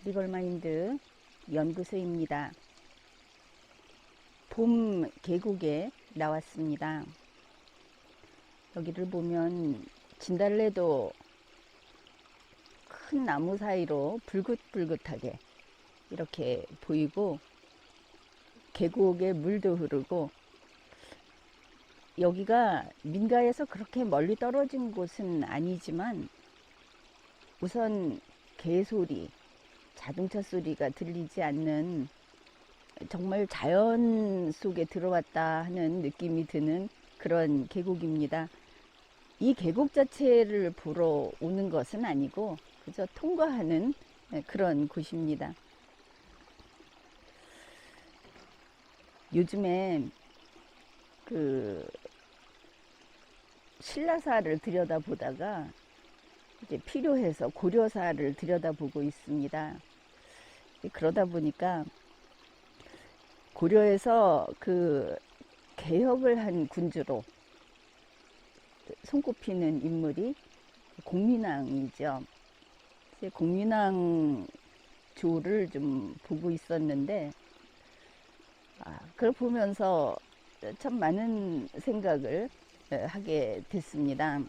리걸마인드 연구소입니다. 봄 계곡에 나왔습니다. 여기를 보면 진달래도 큰 나무 사이로 불긋불긋하게 이렇게 보이고, 계곡에 물도 흐르고, 여기가 민가에서 그렇게 멀리 떨어진 곳은 아니지만 우선 개소리, 자동차 소리가 들리지 않는 정말 자연 속에 들어왔다 하는 느낌이 드는 그런 계곡입니다. 이 계곡 자체를 보러 오는 것은 아니고 그저 통과하는 그런 곳입니다. 요즘에 그 신라사를 들여다보다가 이제 필요해서 고려사를 들여다보고 있습니다. 그러다 보니까 고려에서 그 개혁을 한 군주로 손꼽히는 인물이 공민왕이죠. 공민왕 조를 좀 보고 있었는데, 그걸 보면서 참 많은 생각을 하게 됐습니다.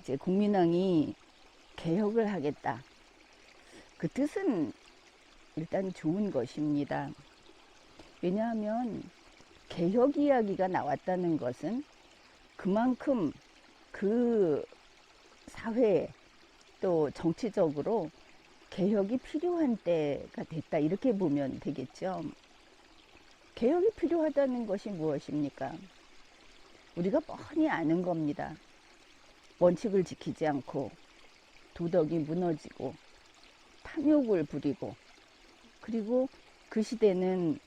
이제 공민왕이 개혁을 하겠다. 그 뜻은 일단 좋은 것입니다. 왜냐하면 개혁 이야기가 나왔다는 것은 그만큼 그 사회에 또 정치적으로 개혁이 필요한 때가 됐다, 이렇게 보면 되겠죠. 개혁이 필요하다는 것이 무엇입니까? 우리가 뻔히 아는 겁니다. 원칙을 지키지 않고 도덕이 무너지고 탐욕을 부리고, 그리고 그 시대는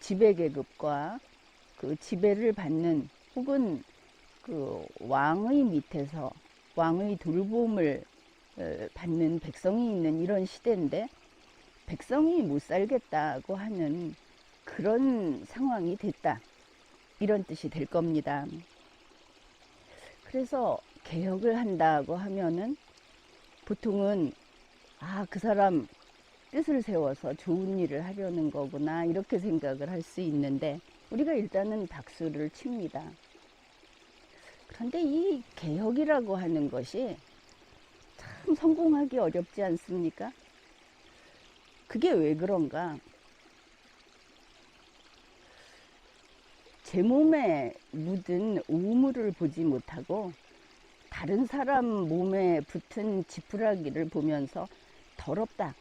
지배계급과 그 지배를 받는, 혹은 그 왕의 밑에서 왕의 돌봄을 받는 백성이 있는 이런 시대인데, 백성이 못 살겠다고 하는 그런 상황이 됐다, 이런 뜻이 될 겁니다. 그래서 개혁을 한다고 하면은 보통은 그 사람 뜻을 세워서 좋은 일을 하려는 거구나, 이렇게 생각을 할 수 있는데, 우리가 일단은 박수를 칩니다. 그런데 이 개혁이라고 하는 것이 참 성공하기 어렵지 않습니까? 그게 왜 그런가? 제 몸에 묻은 오물을 보지 못하고 다른 사람 몸에 붙은 지푸라기를 보면서 더럽다,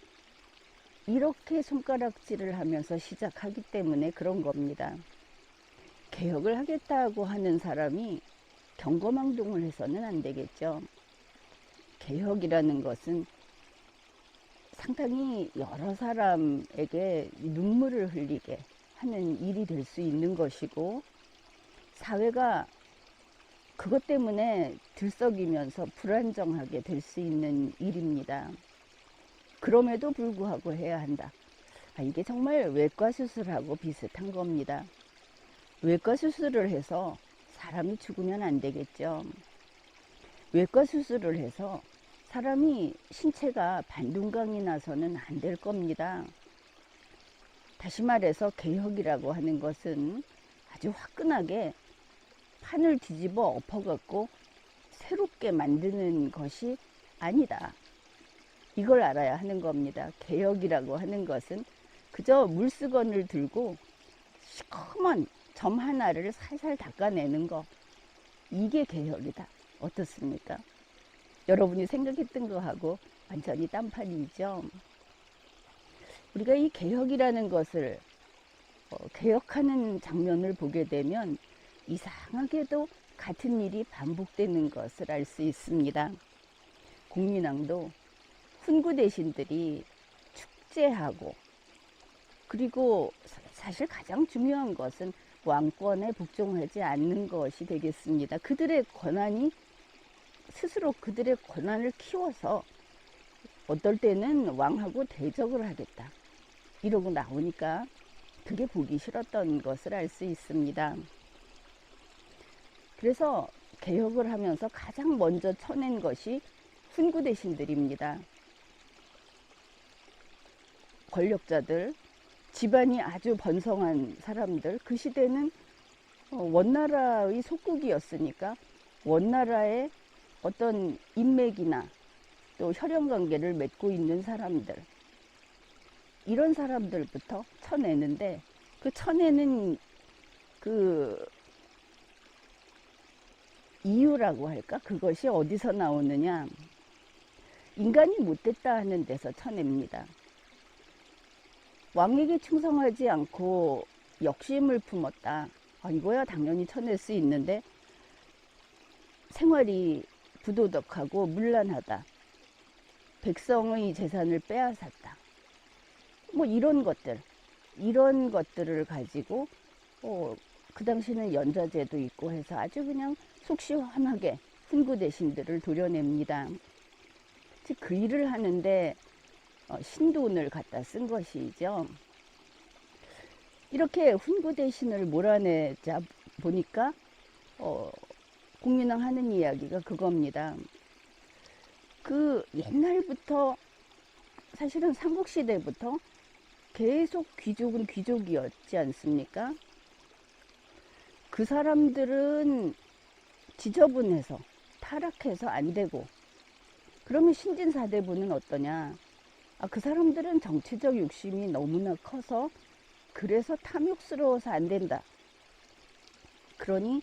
이렇게 손가락질을 하면서 시작하기 때문에 그런 겁니다. 개혁을 하겠다고 하는 사람이 경거망동을 해서는 안 되겠죠. 개혁이라는 것은 상당히 여러 사람에게 눈물을 흘리게 하는 일이 될 수 있는 것이고, 사회가 그것 때문에 들썩이면서 불안정하게 될 수 있는 일입니다. 그럼에도 불구하고 해야 한다. 이게 정말 외과 수술하고 비슷한 겁니다. 외과 수술을 해서 사람이 죽으면 안 되겠죠. 외과 수술을 해서 사람이 신체가 반둥강이 나서는 안 될 겁니다. 다시 말해서 개혁이라고 하는 것은 아주 화끈하게 판을 뒤집어 엎어갖고 새롭게 만드는 것이 아니다, 이걸 알아야 하는 겁니다. 개혁이라고 하는 것은 그저 물수건을 들고 시커먼 점 하나를 살살 닦아내는 거, 이게 개혁이다. 어떻습니까? 여러분이 생각했던 거하고 완전히 딴판이죠. 우리가 이 개혁이라는 것을 개혁하는 장면을 보게 되면 이상하게도 같은 일이 반복되는 것을 알 수 있습니다. 공민왕도 훈구 대신들이 축제하고, 그리고 사실 가장 중요한 것은 왕권에 복종하지 않는 것이 되겠습니다. 그들의 권한이 스스로 그들의 권한을 키워서 어떨 때는 왕하고 대적을 하겠다, 이러고 나오니까 그게 보기 싫었던 것을 알 수 있습니다. 그래서 개혁을 하면서 가장 먼저 쳐낸 것이 훈구 대신들입니다. 권력자들, 집안이 아주 번성한 사람들, 그 시대는 원나라의 속국이었으니까 원나라의 어떤 인맥이나 또 혈연관계를 맺고 있는 사람들, 이런 사람들부터 쳐내는데, 그 쳐내는 그 이유라고 할까? 그것이 어디서 나오느냐? 인간이 못됐다 하는 데서 쳐냅니다. 왕에게 충성하지 않고 욕심을 품었다. 이거야 당연히 쳐낼 수 있는데, 생활이 부도덕하고 문란하다. 백성의 재산을 빼앗았다. 뭐 이런 것들을 가지고 그 당시는 연좌제도 있고 해서 아주 그냥 속 시원하게 훈구 대신들을 도려냅니다. 즉 그 일을 하는데 신돈을 갖다 쓴 것이죠. 이렇게 훈구 대신을 몰아내자 보니까 공민왕 하는 이야기가 그겁니다. 그 옛날부터, 사실은 삼국시대부터 계속 귀족은 귀족이었지 않습니까? 그 사람들은 지저분해서 타락해서 안 되고, 그러면 신진사대부는 어떠냐? 그 사람들은 정치적 욕심이 너무나 커서 그래서 탐욕스러워서 안 된다. 그러니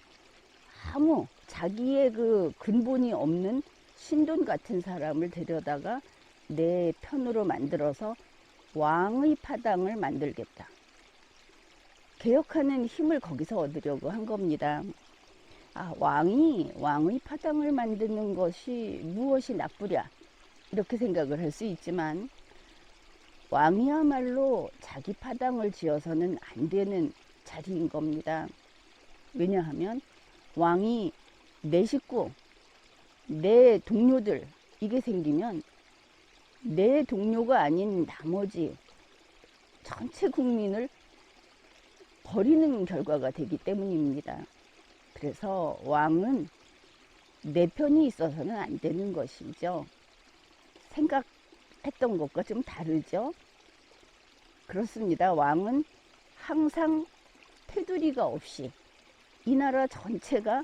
아무 자기의 그 근본이 없는 신돈 같은 사람을 데려다가 내 편으로 만들어서 왕의 파당을 만들겠다. 개혁하는 힘을 거기서 얻으려고 한 겁니다. 왕의 파당을 만드는 것이 무엇이 나쁘랴, 이렇게 생각을 할 수 있지만, 왕이야말로 자기 파당을 지어서는 안 되는 자리인 겁니다. 왜냐하면 왕이 내 식구, 내 동료들, 이게 생기면 내 동료가 아닌 나머지 전체 국민을 버리는 결과가 되기 때문입니다. 그래서 왕은 내 편이 있어서는 안 되는 것이죠. 생각했던 것과 좀 다르죠. 그렇습니다. 왕은 항상 테두리가 없이 이 나라 전체가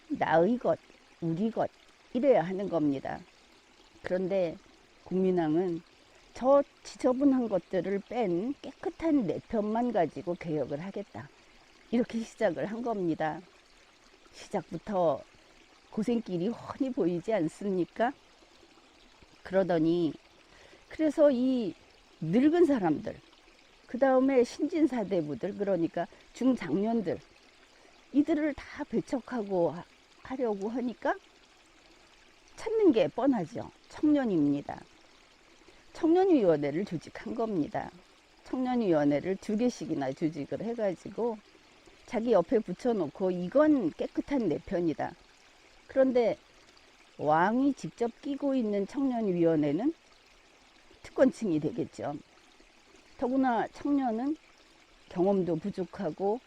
나의 것, 우리 것, 이래야 하는 겁니다. 그런데 국민왕은 저 지저분한 것들을 뺀 깨끗한 내 편만 가지고 개혁을 하겠다, 이렇게 시작을 한 겁니다. 시작부터 고생길이 훤히 보이지 않습니까? 그러더니, 그래서 이 늙은 사람들, 그 다음에 신진사대부들, 그러니까 중장년들, 이들을 다 배척하고 하려고 하니까 찾는 게 뻔하죠. 청년입니다. 청년위원회를 조직한 겁니다. 청년위원회를 2개씩이나 조직을 해가지고 자기 옆에 붙여놓고 이건 깨끗한 내 편이다. 그런데 왕이 직접 끼고 있는 청년위원회는 특권층이 되겠죠. 더구나 청년은 경험도 부족하고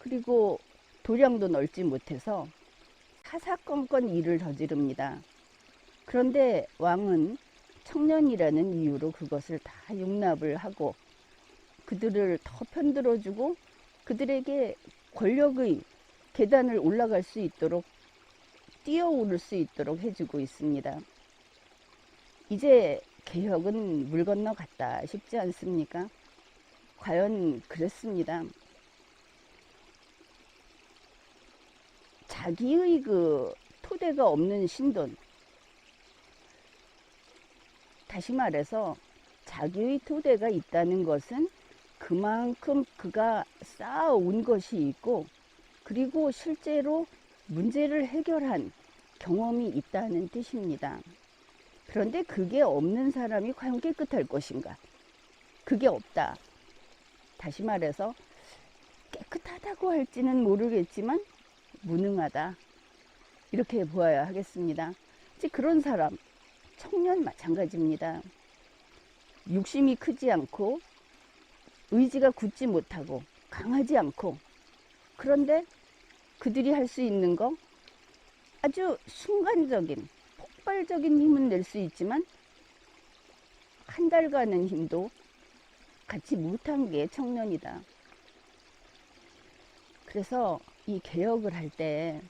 그리고 도량도 넓지 못해서 사사건건 일을 저지릅니다. 그런데 왕은 청년이라는 이유로 그것을 다 용납을 하고 그들을 더 편들어주고 그들에게 권력의 계단을 올라갈 수 있도록, 뛰어오를 수 있도록 해주고 있습니다. 이제 개혁은 물 건너갔다 싶지 않습니까? 과연 그랬습니다. 자기의 그 토대가 없는 신돈, 다시 말해서 자기의 토대가 있다는 것은 그만큼 그가 쌓아온 것이 있고 그리고 실제로 문제를 해결한 경험이 있다는 뜻입니다. 그런데 그게 없는 사람이 과연 깨끗할 것인가? 그게 없다. 다시 말해서 깨끗하다고 할지는 모르겠지만 무능하다, 이렇게 보아야 하겠습니다. 즉 그런 사람, 청년 마찬가지입니다. 욕심이 크지 않고 의지가 굳지 못하고 강하지 않고, 그런데 그들이 할 수 있는 거 아주 순간적인 폭발적인 힘은 낼 수 있지만 한 달간의 힘도 갖지 못한 게 청년이다. 그래서 이 개혁을 할 때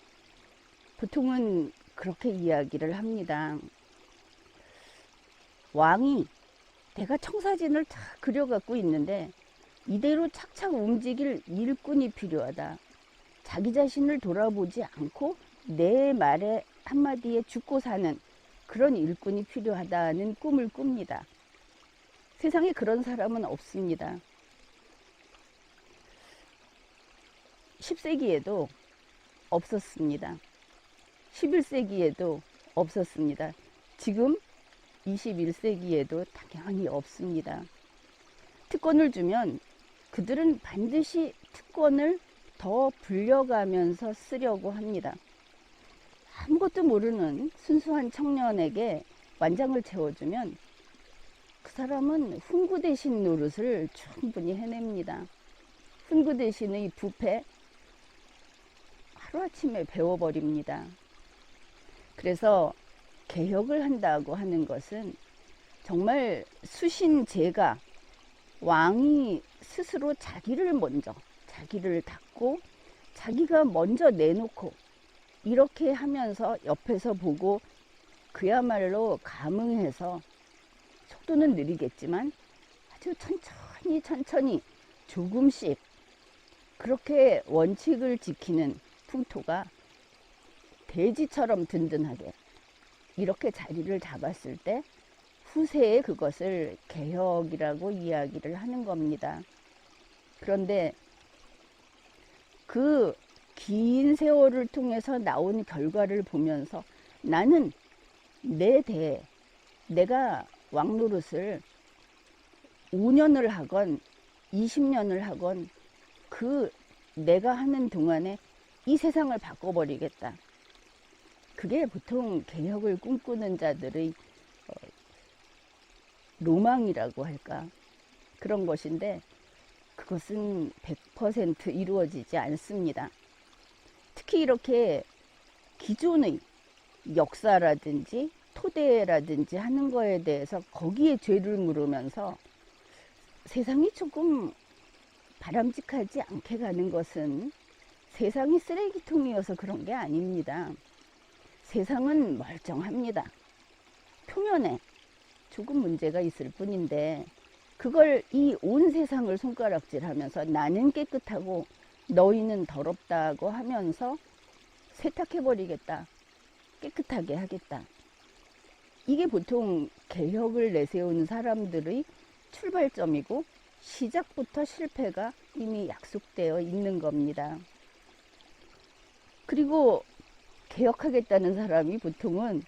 보통은 그렇게 이야기를 합니다. 왕이 내가 청사진을 다 그려갖고 있는데 이대로 착착 움직일 일꾼이 필요하다. 자기 자신을 돌아보지 않고 내 말에 한마디에 죽고 사는 그런 일꾼이 필요하다는 꿈을 꿉니다. 세상에 그런 사람은 없습니다. 10세기에도 없었습니다. 11세기에도 없었습니다. 지금 21세기에도 당연히 없습니다. 특권을 주면 그들은 반드시 특권을 더 불려가면서 쓰려고 합니다. 아무것도 모르는 순수한 청년에게 완장을 채워주면 그 사람은 훈구 대신 노릇을 충분히 해냅니다. 훈구 대신의 부패 하루아침에 배워버립니다. 그래서 개혁을 한다고 하는 것은 정말 수신제가 왕이 스스로 자기를 닦고 자기가 먼저 내놓고 이렇게 하면서 옆에서 보고 그야말로 감응해서 속도는 느리겠지만 아주 천천히 조금씩 그렇게 원칙을 지키는 풍토가 돼지처럼 든든하게 이렇게 자리를 잡았을 때 후세에 그것을 개혁이라고 이야기를 하는 겁니다. 그런데 그 긴 세월을 통해서 나온 결과를 보면서 나는 내 대에 내가 왕노릇을 5년을 하건 20년을 하건 그 내가 하는 동안에 이 세상을 바꿔버리겠다. 그게 보통 개혁을 꿈꾸는 자들의 로망이라고 할까 그런 것인데 그것은 100% 이루어지지 않습니다. 특히 이렇게 기존의 역사라든지 토대라든지 하는 거에 대해서 거기에 죄를 물으면서 세상이 조금 바람직하지 않게 가는 것은 세상이 쓰레기통이어서 그런 게 아닙니다. 세상은 멀쩡합니다. 표면에 조금 문제가 있을 뿐인데 그걸 이 온 세상을 손가락질하면서 나는 깨끗하고 너희는 더럽다고 하면서 세탁해버리겠다. 깨끗하게 하겠다. 이게 보통 개혁을 내세우는 사람들의 출발점이고 시작부터 실패가 이미 약속되어 있는 겁니다. 그리고 개혁하겠다는 사람이 보통은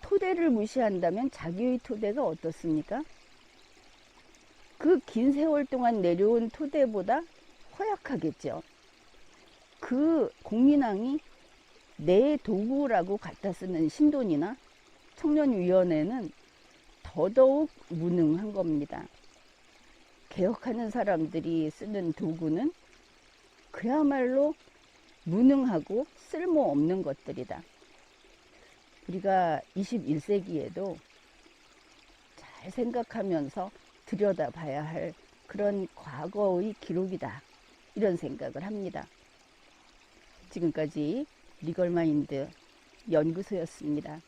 토대를 무시한다면 자기의 토대가 어떻습니까? 그 긴 세월 동안 내려온 토대보다 허약하겠죠. 그 공민왕이 내 도구라고 갖다 쓰는 신돈이나 청년위원회는 더더욱 무능한 겁니다. 개혁하는 사람들이 쓰는 도구는 그야말로 무능하고 쓸모없는 것들이다. 우리가 21세기에도 잘 생각하면서 들여다봐야 할 그런 과거의 기록이다. 이런 생각을 합니다. 지금까지 리걸마인드 연구소였습니다.